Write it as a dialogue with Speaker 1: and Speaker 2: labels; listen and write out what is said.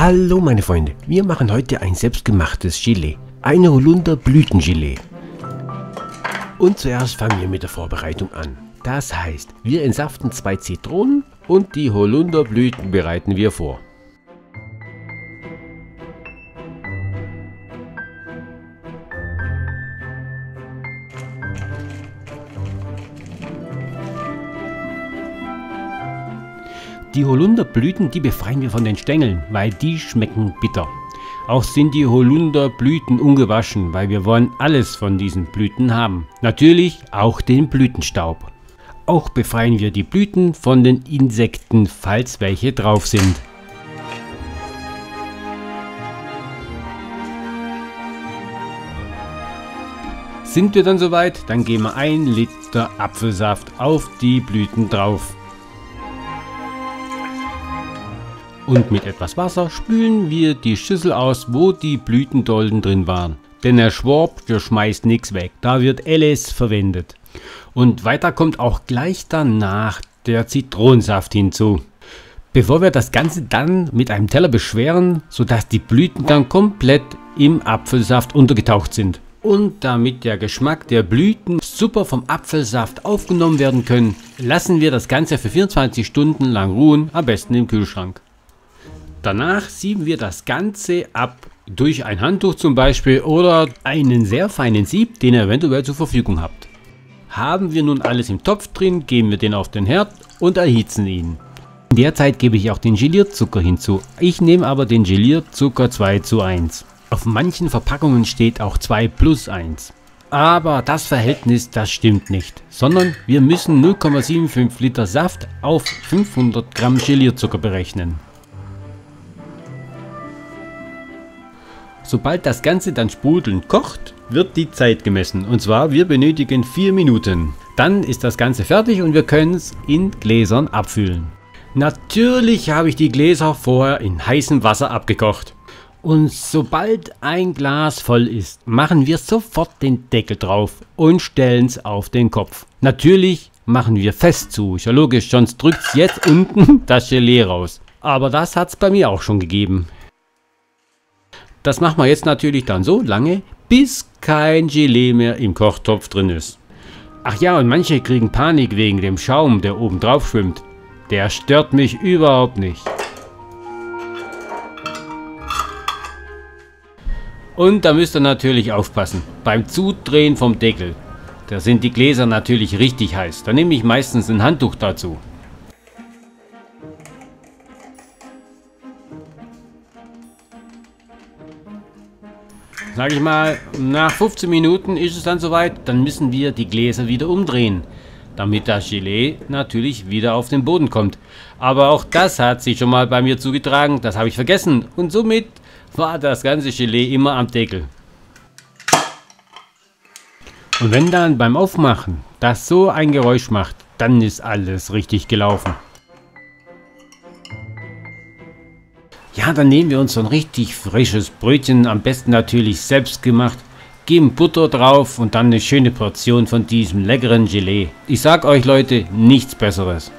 Speaker 1: Hallo meine Freunde, wir machen heute ein selbstgemachtes Gelee, ein Holunderblütengelee. Und zuerst fangen wir mit der Vorbereitung an. Das heißt, wir entsaften 2 Zitronen und die Holunderblüten bereiten wir vor. Die Holunderblüten, die befreien wir von den Stängeln, weil die schmecken bitter. Auch sind die Holunderblüten ungewaschen, weil wir wollen alles von diesen Blüten haben. Natürlich auch den Blütenstaub. Auch befreien wir die Blüten von den Insekten, falls welche drauf sind. Sind wir dann soweit, dann geben wir 1 Liter Apfelsaft auf die Blüten drauf. Und mit etwas Wasser spülen wir die Schüssel aus, wo die Blütendolden drin waren. Denn der Schwab, der schmeißt nichts weg, da wird alles verwendet. Und weiter kommt auch gleich danach der Zitronensaft hinzu. Bevor wir das Ganze dann mit einem Teller beschweren, sodass die Blüten dann komplett im Apfelsaft untergetaucht sind. Und damit der Geschmack der Blüten super vom Apfelsaft aufgenommen werden können, lassen wir das Ganze für 24 Stunden lang ruhen, am besten im Kühlschrank. Danach sieben wir das Ganze ab, durch ein Handtuch zum Beispiel oder einen sehr feinen Sieb, den ihr eventuell zur Verfügung habt. Haben wir nun alles im Topf drin, geben wir den auf den Herd und erhitzen ihn. In der Zeit gebe ich auch den Gelierzucker hinzu. Ich nehme aber den Gelierzucker 2:1. Auf manchen Verpackungen steht auch 2+1. Aber das Verhältnis, das stimmt nicht, sondern wir müssen 0,75 Liter Saft auf 500 Gramm Gelierzucker berechnen. Sobald das Ganze dann sprudelnd kocht, wird die Zeit gemessen. Und zwar, wir benötigen 4 Minuten. Dann ist das Ganze fertig und wir können es in Gläsern abfüllen. Natürlich habe ich die Gläser vorher in heißem Wasser abgekocht. Und sobald ein Glas voll ist, machen wir sofort den Deckel drauf und stellen es auf den Kopf. Natürlich machen wir fest zu. Ist ja logisch, sonst drückt es jetzt unten das Gelee raus. Aber das hat es bei mir auch schon gegeben. Das machen wir jetzt natürlich dann so lange, bis kein Gelee mehr im Kochtopf drin ist. Ach ja, und manche kriegen Panik wegen dem Schaum, der oben drauf schwimmt. Der stört mich überhaupt nicht. Und da müsst ihr natürlich aufpassen, beim Zudrehen vom Deckel. Da sind die Gläser natürlich richtig heiß. Da nehme ich meistens ein Handtuch dazu. Sag ich mal, nach 15 Minuten ist es dann soweit, dann müssen wir die Gläser wieder umdrehen, damit das Gelee natürlich wieder auf den Boden kommt. Aber auch das hat sich schon mal bei mir zugetragen, das habe ich vergessen und somit war das ganze Gelee immer am Deckel. Und wenn dann beim Aufmachen das so ein Geräusch macht, dann ist alles richtig gelaufen. Ja, dann nehmen wir uns so ein richtig frisches Brötchen, am besten natürlich selbst gemacht, geben Butter drauf und dann eine schöne Portion von diesem leckeren Gelee. Ich sag euch Leute, nichts Besseres.